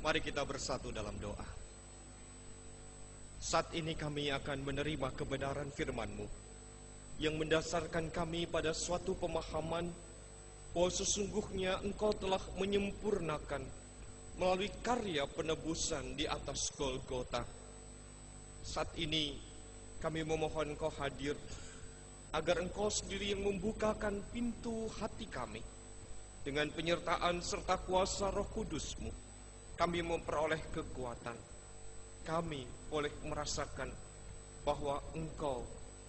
Mari kita bersatu dalam doa. Saat ini kami akan menerima kebenaran firman-Mu yang mendasarkan kami pada suatu pemahaman bahwa sesungguhnya Engkau telah menyempurnakan melalui karya penebusan di atas Golgota. Saat ini kami memohon Engkau hadir agar Engkau sendiri yang membukakan pintu hati kami. Dengan penyertaan serta kuasa Roh Kudus-Mu, kami memperoleh kekuatan. Kami boleh merasakan bahwa Engkau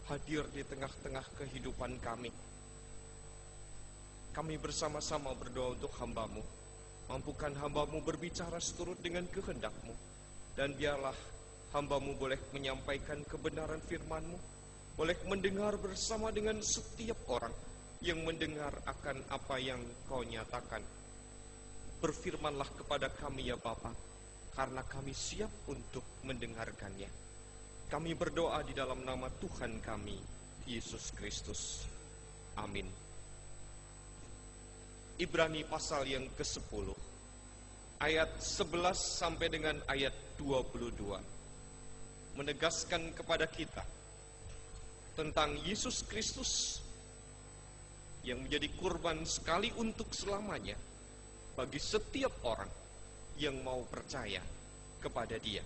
hadir di tengah-tengah kehidupan kami. Kami bersama-sama berdoa untuk hamba-Mu. Mampukan hamba-Mu berbicara seturut dengan kehendak-Mu. Dan biarlah hamba-Mu boleh menyampaikan kebenaran firman-Mu, boleh mendengar bersama dengan setiap orang yang mendengar akan apa yang Kau nyatakan. Berfirmanlah kepada kami ya Bapa, karena kami siap untuk mendengarkannya. Kami berdoa di dalam nama Tuhan kami, Yesus Kristus. Amin. Ibrani pasal yang ke-10, ayat 11 sampai dengan ayat 22, menegaskan kepada kita tentang Yesus Kristus yang menjadi kurban sekali untuk selamanya bagi setiap orang yang mau percaya kepada Dia.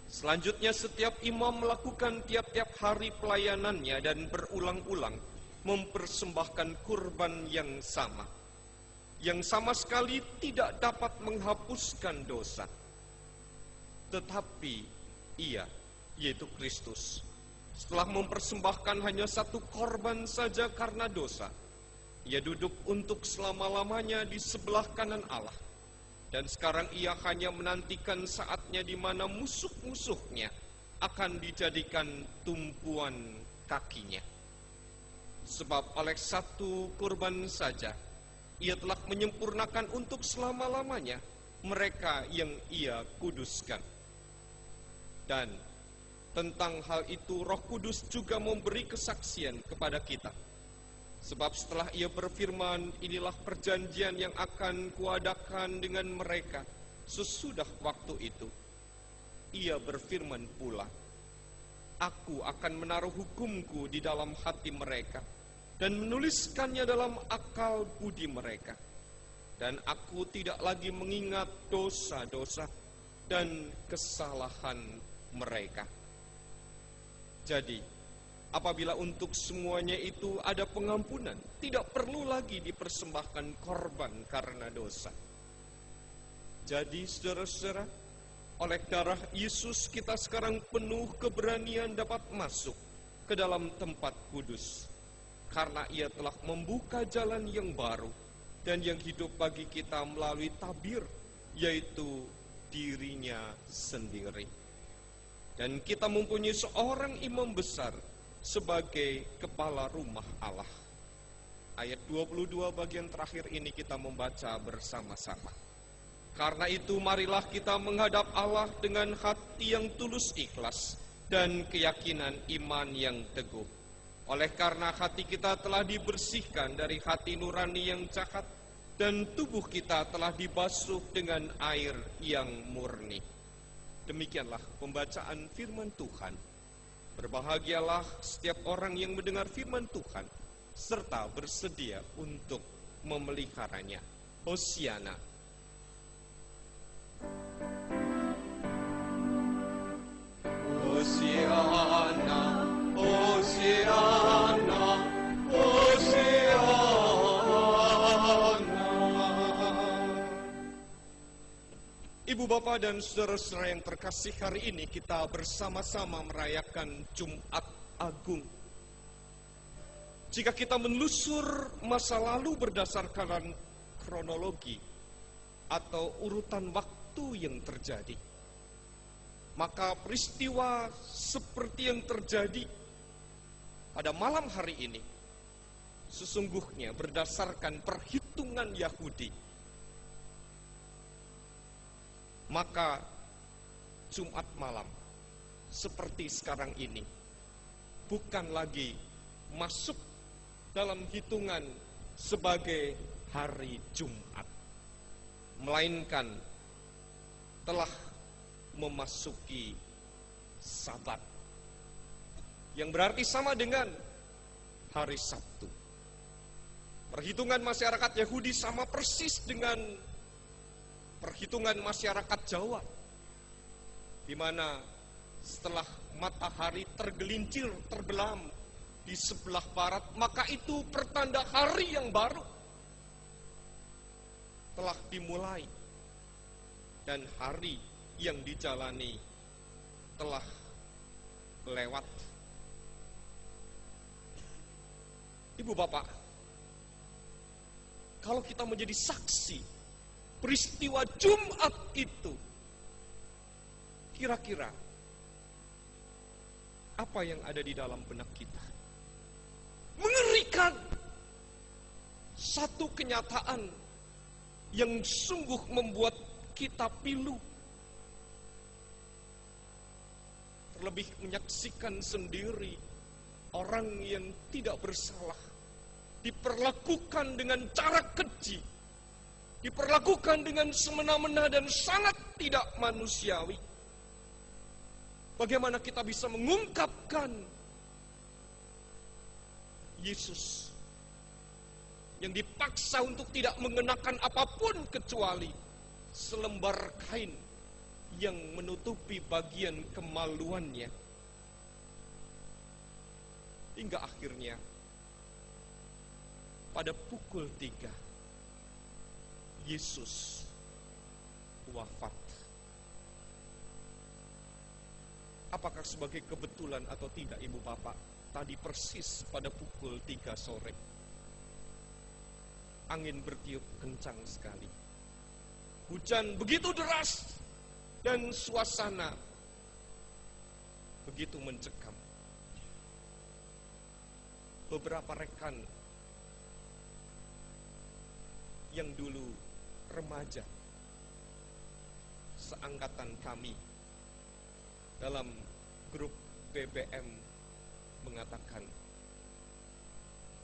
Selanjutnya setiap imam melakukan tiap-tiap hari pelayanannya dan berulang-ulang mempersembahkan kurban yang sama sekali tidak dapat menghapuskan dosa. Tetapi Ia, yaitu Kristus, setelah mempersembahkan hanya satu korban saja karena dosa, Ia duduk untuk selama-lamanya di sebelah kanan Allah. Dan sekarang Ia hanya menantikan saatnya di mana musuh-musuhnya akan dijadikan tumpuan kakinya. Sebab oleh satu kurban saja, Ia telah menyempurnakan untuk selama-lamanya mereka yang Ia kuduskan. Dan tentang hal itu Roh Kudus juga memberi kesaksian kepada kita. Sebab setelah Ia berfirman, inilah perjanjian yang akan kuadakan dengan mereka sesudah waktu itu. Ia berfirman pula, Aku akan menaruh hukumku di dalam hati mereka dan menuliskannya dalam akal budi mereka. Dan aku tidak lagi mengingat dosa-dosa dan kesalahan mereka. Jadi, apabila untuk semuanya itu ada pengampunan, tidak perlu lagi dipersembahkan korban karena dosa. Jadi, saudara-saudara, oleh darah Yesus kita sekarang penuh keberanian dapat masuk ke dalam tempat kudus. Karena Ia telah membuka jalan yang baru dan yang hidup bagi kita melalui tabir, yaitu dirinya sendiri. Dan kita mempunyai seorang imam besar sebagai kepala rumah Allah. Ayat 22 bagian terakhir ini kita membaca bersama-sama. Karena itu marilah kita menghadap Allah dengan hati yang tulus ikhlas dan keyakinan iman yang teguh. Oleh karena hati kita telah dibersihkan dari hati nurani yang jahat dan tubuh kita telah dibasuh dengan air yang murni. Demikianlah pembacaan firman Tuhan. Berbahagialah setiap orang yang mendengar firman Tuhan serta bersedia untuk memeliharanya. Hosiana. Hosiana, Hosiana, Hosiana. Ibu Bapa dan saudara-saudara yang terkasih, hari ini kita bersama-sama merayakan Jumat Agung. Jika kita menelusur masa lalu berdasarkan kronologi atau urutan waktu yang terjadi, maka peristiwa seperti yang terjadi pada malam hari ini sesungguhnya berdasarkan perhitungan Yahudi, maka Jumat malam seperti sekarang ini bukan lagi masuk dalam hitungan sebagai hari Jumat, melainkan telah memasuki Sabat, yang berarti sama dengan hari Sabtu. Perhitungan masyarakat Yahudi sama persis dengan perhitungan masyarakat Jawa, di mana setelah matahari tergelincir terbelam di sebelah barat, maka itu pertanda hari yang baru telah dimulai, dan hari yang dijalani telah lewat. Ibu bapak, kalau kita menjadi saksi peristiwa Jumat itu, kira-kira apa yang ada di dalam benak kita? Mengerikan. Satu kenyataan yang sungguh membuat kita pilu. Terlebih menyaksikan sendiri orang yang tidak bersalah diperlakukan dengan cara keji, diperlakukan dengan semena-mena dan sangat tidak manusiawi. Bagaimana kita bisa mengungkapkan Yesus yang dipaksa untuk tidak mengenakan apapun kecuali selembar kain yang menutupi bagian kemaluannya. Hingga akhirnya pada pukul 3 Yesus wafat. Apakah sebagai kebetulan atau tidak, ibu bapak? Tadi persis pada pukul 3 sore angin bertiup kencang sekali. Hujan begitu deras dan suasana begitu mencekam. Beberapa rekan yang dulu remaja seangkatan kami dalam grup BBM mengatakan,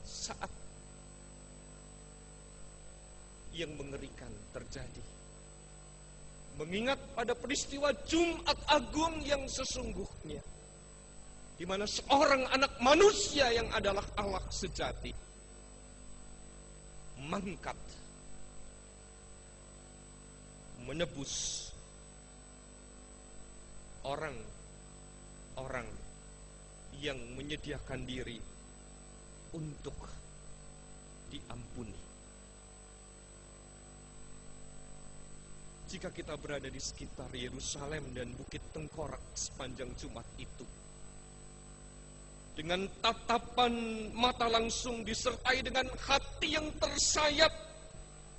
saat yang mengerikan terjadi, mengingat pada peristiwa Jumat Agung yang sesungguhnya, di mana seorang anak manusia yang adalah Allah sejati mangkat menebus orang-orang yang menyediakan diri untuk diampuni. Jika kita berada di sekitar Yerusalem dan Bukit Tengkorak sepanjang Jumat itu, dengan tatapan mata langsung disertai dengan hati yang tersayat,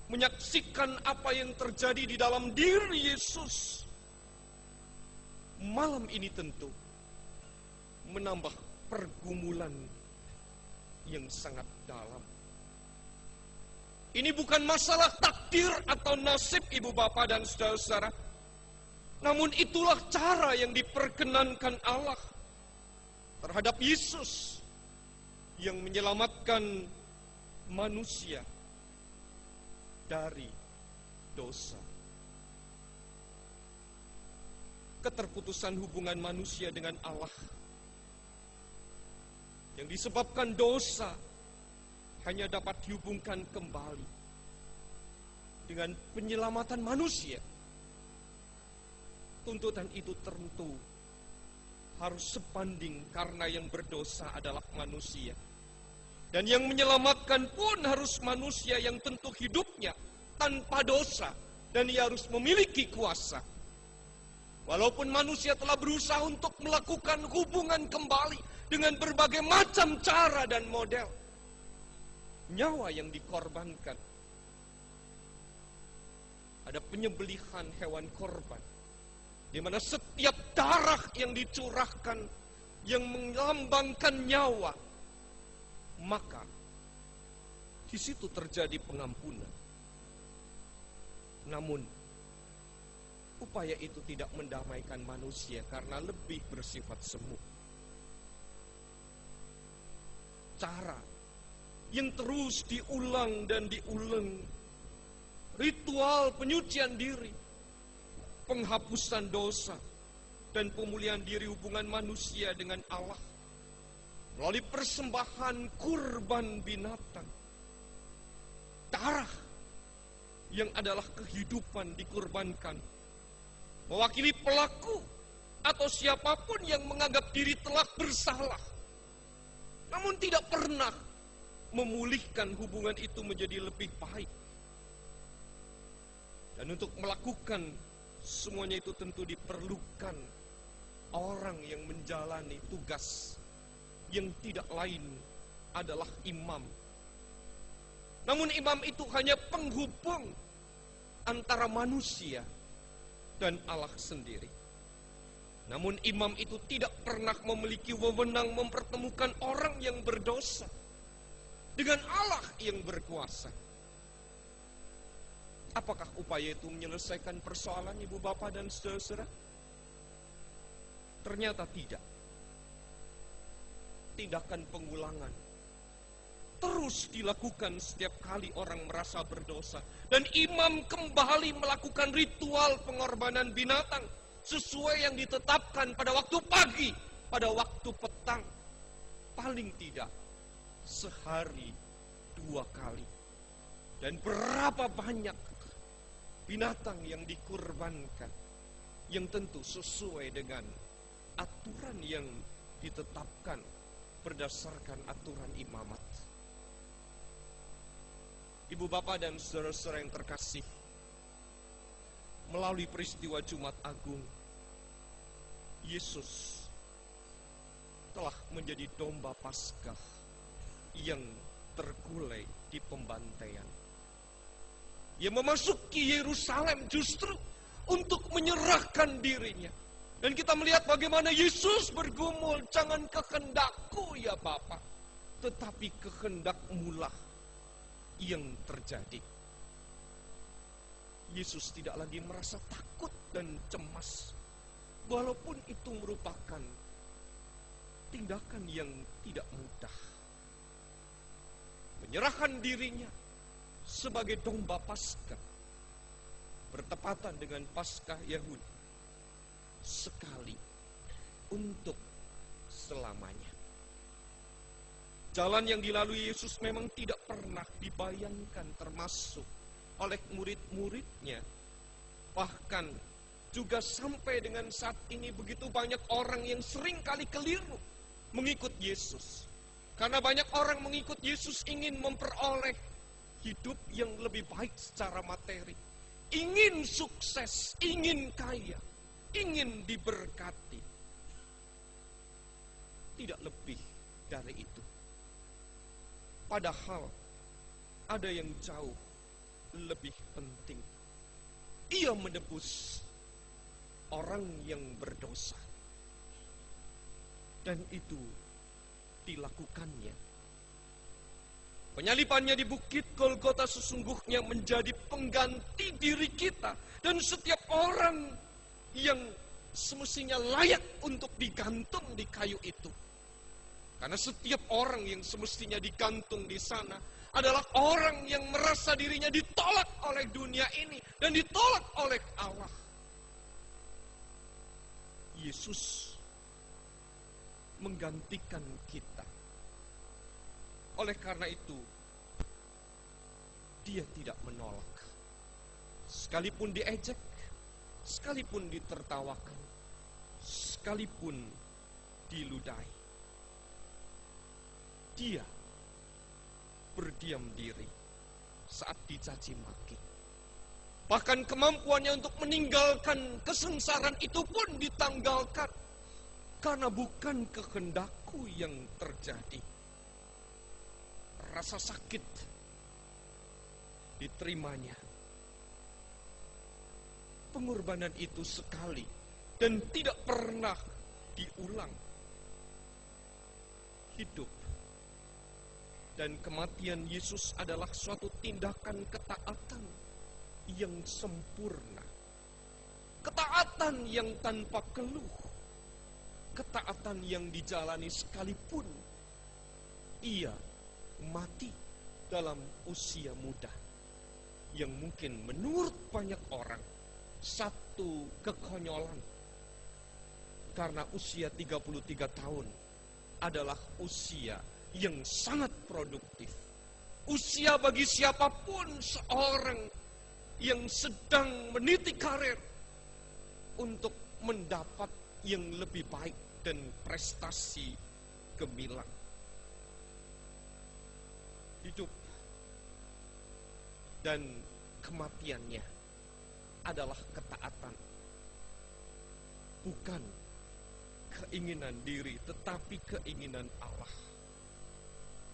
menyaksikan apa yang terjadi di dalam diri Yesus, malam ini tentu menambah pergumulan yang sangat dalam. Ini bukan masalah takdir atau nasib ibu bapak dan saudara-saudara, namun itulah cara yang diperkenankan Allah terhadap Yesus yang menyelamatkan manusia dari dosa. Keterputusan hubungan manusia dengan Allah yang disebabkan dosa hanya dapat dihubungkan kembali dengan penyelamatan manusia. Tuntutan itu tentu harus sebanding karena yang berdosa adalah manusia. Dan yang menyelamatkan pun harus manusia yang tentu hidupnya tanpa dosa. Dan ia harus memiliki kuasa. Walaupun manusia telah berusaha untuk melakukan hubungan kembali dengan berbagai macam cara dan model, nyawa yang dikorbankan, ada penyembelihan hewan korban, di mana setiap darah yang dicurahkan yang melambangkan nyawa, maka di situ terjadi pengampunan. Namun upaya itu tidak mendamaikan manusia karena lebih bersifat semu. Cara yang terus diulang dan diulang ritual penyucian diri, penghapusan dosa, dan pemulihan diri hubungan manusia dengan Allah melalui persembahan kurban binatang. Darah yang adalah kehidupan dikorbankan, mewakili pelaku atau siapapun yang menganggap diri telah bersalah, namun tidak pernah memulihkan hubungan itu menjadi lebih baik. Dan untuk melakukan semuanya itu tentu diperlukan orang yang menjalani tugas yang tidak lain adalah imam. Namun imam itu hanya penghubung antara manusia dan Allah sendiri. Namun imam itu tidak pernah memiliki wewenang mempertemukan orang yang berdosa dengan Allah yang berkuasa. Apakah upaya itu menyelesaikan persoalan ibu bapak dan saudara-saudara? Ternyata tidak. Tindakan pengulangan terus dilakukan setiap kali orang merasa berdosa. Dan imam kembali melakukan ritual pengorbanan binatang sesuai yang ditetapkan pada waktu pagi, pada waktu petang. Paling tidak sehari 2 kali. Dan berapa banyak binatang yang dikurbankan, yang tentu sesuai dengan aturan yang ditetapkan berdasarkan aturan imamat. Ibu bapak dan saudara-saudara yang terkasih, melalui peristiwa Jumat Agung, Yesus telah menjadi domba Paskah yang terkulai di pembantaian. Ia memasuki Yerusalem justru untuk menyerahkan dirinya. Dan kita melihat bagaimana Yesus bergumul, jangan kehendakku ya Bapa, tetapi kehendakmulah yang terjadi. Yesus tidak lagi merasa takut dan cemas, walaupun itu merupakan tindakan yang tidak mudah. Menyerahkan dirinya sebagai domba Paskah bertepatan dengan Paskah Yahudi, sekali untuk selamanya. Jalan yang dilalui Yesus memang tidak pernah dibayangkan termasuk oleh murid-muridnya. Bahkan juga sampai dengan saat ini begitu banyak orang yang sering kali keliru mengikut Yesus. Karena banyak orang mengikut Yesus ingin memperoleh hidup yang lebih baik secara materi. Ingin sukses, ingin kaya, ingin diberkati. Tidak lebih dari itu. Padahal ada yang jauh lebih penting. Ia menebus orang yang berdosa. Dan itu dilakukannya. Penyalibannya di Bukit Golgota sesungguhnya menjadi pengganti diri kita. Dan setiap orang yang semestinya layak untuk digantung di kayu itu. Karena setiap orang yang semestinya digantung di sana adalah orang yang merasa dirinya ditolak oleh dunia ini dan ditolak oleh Allah. Yesus menggantikan kita. Oleh karena itu, Dia tidak menolak. Sekalipun diejek, sekalipun ditertawakan, sekalipun diludahi, Dia berdiam diri saat dicaci maki. Bahkan kemampuannya untuk meninggalkan kesengsaraan itu pun ditanggalkan. Karena bukan kehendakku yang terjadi. Rasa sakit diterimanya. Pengorbanan itu sekali dan tidak pernah diulang. Hidup dan kematian Yesus adalah suatu tindakan ketaatan yang sempurna. Ketaatan yang tanpa keluh. Ketaatan yang dijalani sekalipun Ia mati dalam usia muda. yang mungkin menurut banyak orang satu kekonyolan. Karena usia 33 tahun adalah usia yang sangat produktif. Usia bagi siapapun seorang yang sedang meniti karir untuk mendapat yang lebih baik dan prestasi gemilang. Hidup dan kematiannya adalah ketaatan, bukan keinginan diri, tetapi keinginan Allah.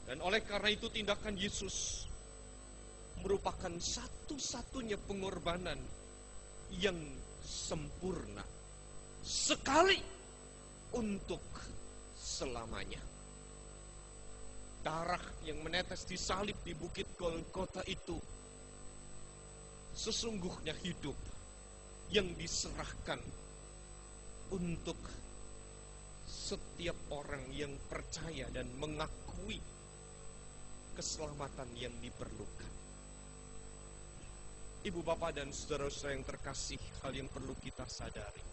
Dan oleh karena itu tindakan Yesus merupakan satu-satunya pengorbanan yang sempurna, sekali untuk selamanya. Darah yang menetes di salib di Bukit Golgota itu sesungguhnya hidup yang diserahkan untuk setiap orang yang percaya dan mengakui keselamatan yang diperlukan. Ibu, bapak, dan saudara-saudara yang terkasih, hal yang perlu kita sadari.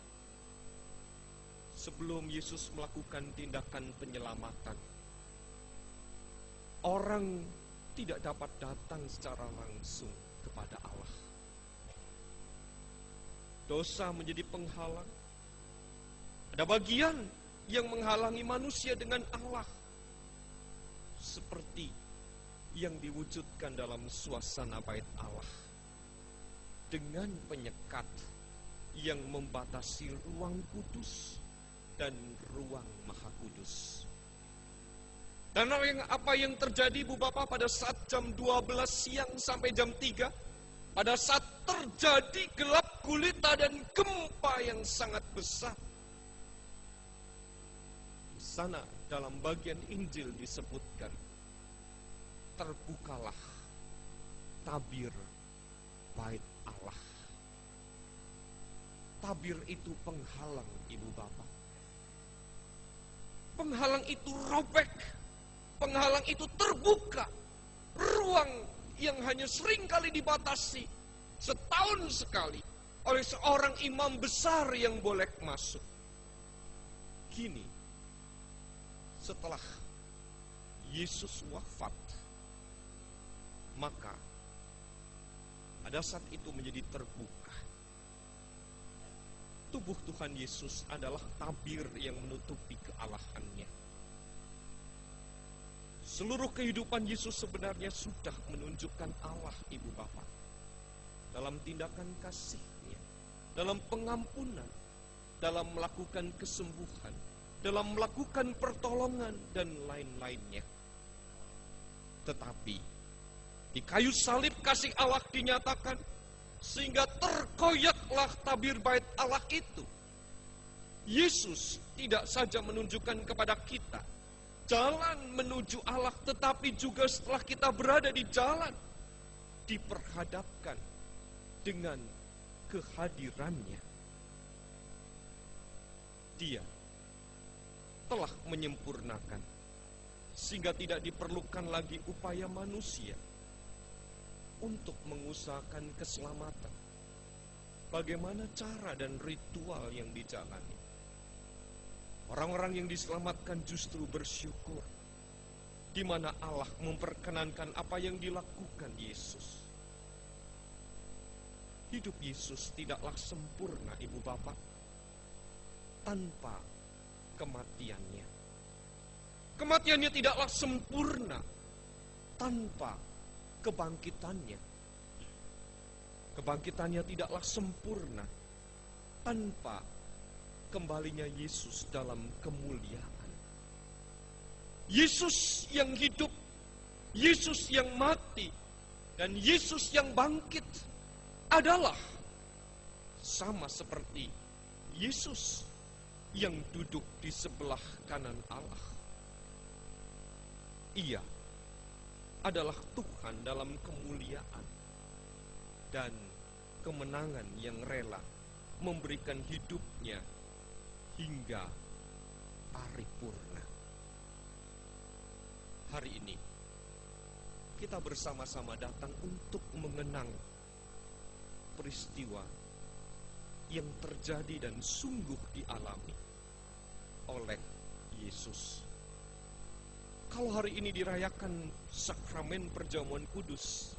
Sebelum Yesus melakukan tindakan penyelamatan, orang tidak dapat datang secara langsung kepada Allah. Dosa menjadi penghalang. Ada bagian yang menghalangi manusia dengan Allah, seperti yang diwujudkan dalam suasana bait Allah, dengan penyekat yang membatasi ruang kudus dan ruang maha kudus. Dan apa yang terjadi, Bu Bapak, pada saat jam 12 siang sampai jam 3, pada saat terjadi gelap gulita dan gempa yang sangat besar, di sana dalam bagian Injil disebutkan, terbukalah tabir bait Allah. Tabir itu penghalang, Ibu Bapak. Penghalang itu robek. Penghalang itu terbuka. Ruang yang hanya sering kali dibatasi setahun sekali oleh seorang imam besar yang boleh masuk. Kini, setelah Yesus wafat, maka pada saat itu menjadi terbuka. Tubuh Tuhan Yesus adalah tabir yang menutupi kealahannya. Seluruh kehidupan Yesus sebenarnya sudah menunjukkan Allah, Ibu Bapak, dalam tindakan kasih-Nya, dalam pengampunan, dalam melakukan kesembuhan, dalam melakukan pertolongan, dan lain-lainnya. Tetapi di kayu salib kasih Allah dinyatakan, sehingga terkoyaklah tabir bait Allah itu. Yesus tidak saja menunjukkan kepada kita jalan menuju Allah, tetapi juga setelah kita berada di jalan, diperhadapkan dengan kehadirannya. Dia telah menyempurnakan, sehingga tidak diperlukan lagi upaya manusia untuk mengusahakan keselamatan. Bagaimana cara dan ritual yang dijalani? Orang-orang yang diselamatkan justru bersyukur, di mana Allah memperkenankan apa yang dilakukan Yesus. Hidup Yesus tidaklah sempurna, Ibu Bapak, tanpa kematiannya. Kematiannya tidaklah sempurna tanpa kebangkitannya. Kebangkitannya tidaklah sempurna tanpa kembalinya Yesus dalam kemuliaan. Yesus yang hidup, Yesus yang mati, dan Yesus yang bangkit adalah sama seperti Yesus yang duduk di sebelah kanan Allah. Ia adalah Tuhan dalam kemuliaan dan kemenangan yang rela memberikan hidupnya hingga paripurna. Hari ini kita bersama-sama datang untuk mengenang peristiwa yang terjadi dan sungguh dialami oleh Yesus. Kalau hari ini dirayakan sakramen perjamuan kudus,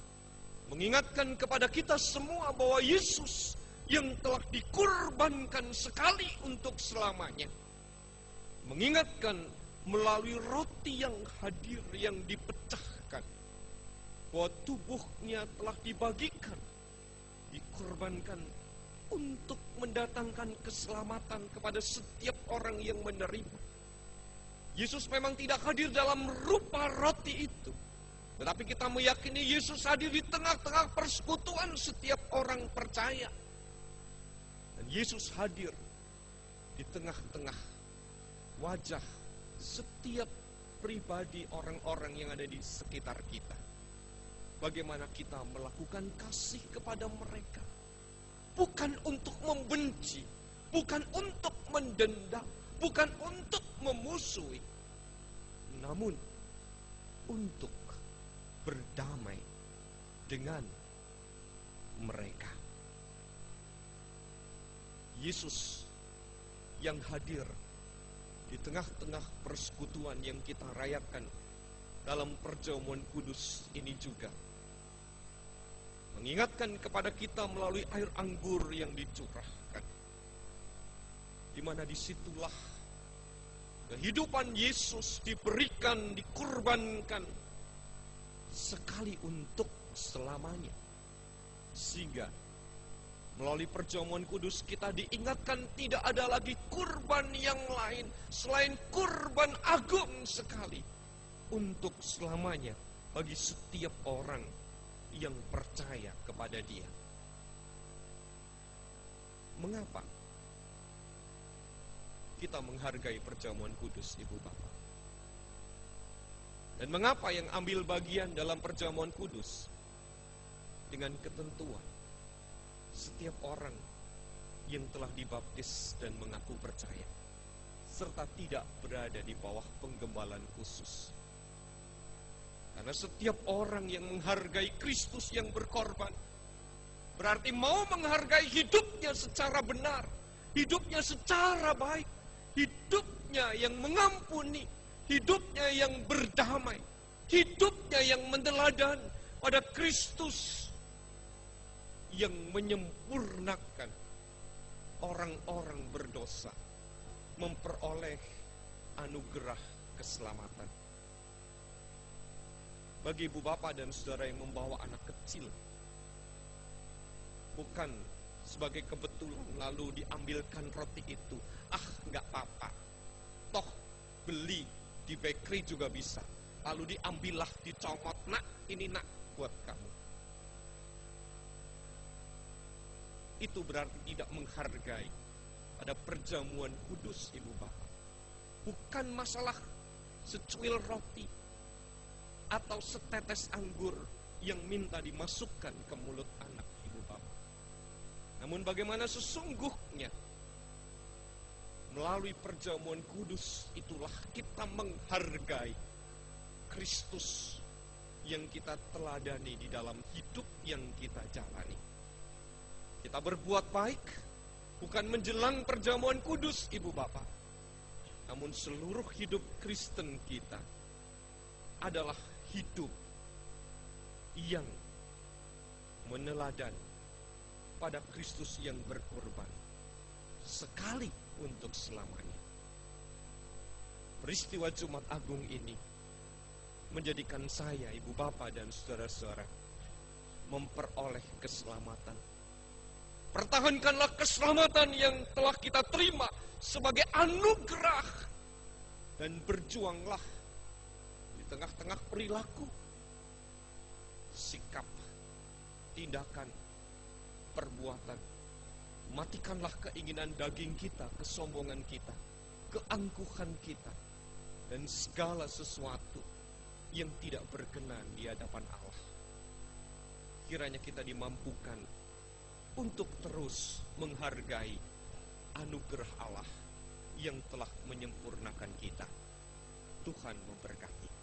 mengingatkan kepada kita semua bahwa Yesus yang telah dikurbankan sekali untuk selamanya, mengingatkan melalui roti yang hadir, yang dipecahkan, bahwa tubuhnya telah dibagikan, dikorbankan untuk mendatangkan keselamatan kepada setiap orang yang menerima. Yesus memang tidak hadir dalam rupa roti itu, tetapi kita meyakini Yesus hadir di tengah-tengah persekutuan setiap orang percaya. Dan Yesus hadir di tengah-tengah wajah setiap pribadi orang-orang yang ada di sekitar kita. Bagaimana kita melakukan kasih kepada mereka. Bukan untuk membenci, bukan untuk mendendam, bukan untuk memusuhi, namun untuk berdamai dengan mereka. Yesus yang hadir di tengah-tengah persekutuan yang kita rayakan dalam perjamuan kudus ini juga mengingatkan kepada kita melalui air anggur yang dicurahkan, di mana disitulah kehidupan Yesus diberikan, dikorbankan sekali untuk selamanya. Sehingga melalui perjamuan kudus kita diingatkan tidak ada lagi kurban yang lain selain kurban agung sekali untuk selamanya bagi setiap orang yang percaya kepada Dia. Mengapa kita menghargai perjamuan kudus, Ibu Bapak? Dan mengapa yang ambil bagian dalam perjamuan kudus dengan ketentuan setiap orang yang telah dibaptis dan mengaku percaya, serta tidak berada di bawah penggembalaan khusus? Karena setiap orang yang menghargai Kristus yang berkorban, berarti mau menghargai hidupnya secara benar, hidupnya secara baik, hidupnya yang mengampuni, hidupnya yang berdamai, hidupnya yang meneladani pada Kristus yang menyempurnakan orang-orang berdosa memperoleh anugerah keselamatan. Bagi ibu bapak dan saudara yang membawa anak kecil, bukan sebagai kebetulan lalu diambilkan roti itu, nggak apa-apa, toh beli di bakery juga bisa, lalu diambillah, dicomot, nak ini nak buat kamu. Itu berarti tidak menghargai pada perjamuan kudus, ibu bapak. Bukan masalah secuil roti atau setetes anggur yang minta dimasukkan ke mulut anak, ibu bapak. Namun bagaimana sesungguhnya melalui perjamuan kudus itulah kita menghargai Kristus yang kita teladani di dalam hidup yang kita jalani. Kita berbuat baik bukan menjelang perjamuan kudus, ibu bapak, namun seluruh hidup Kristen kita adalah hidup yang meneladani pada Kristus yang berkorban sekali untuk selamanya. Peristiwa Jumat Agung ini menjadikan saya, ibu bapak dan saudara-saudara, memperoleh keselamatan. Pertahankanlah keselamatan yang telah kita terima sebagai anugerah, dan berjuanglah di tengah-tengah perilaku, sikap, tindakan, perbuatan. Matikanlah keinginan daging kita, kesombongan kita, keangkuhan kita, dan segala sesuatu yang tidak berkenan di hadapan Allah. Kiranya kita dimampukan untuk terus menghargai anugerah Allah yang telah menyempurnakan kita. Tuhan memberkati.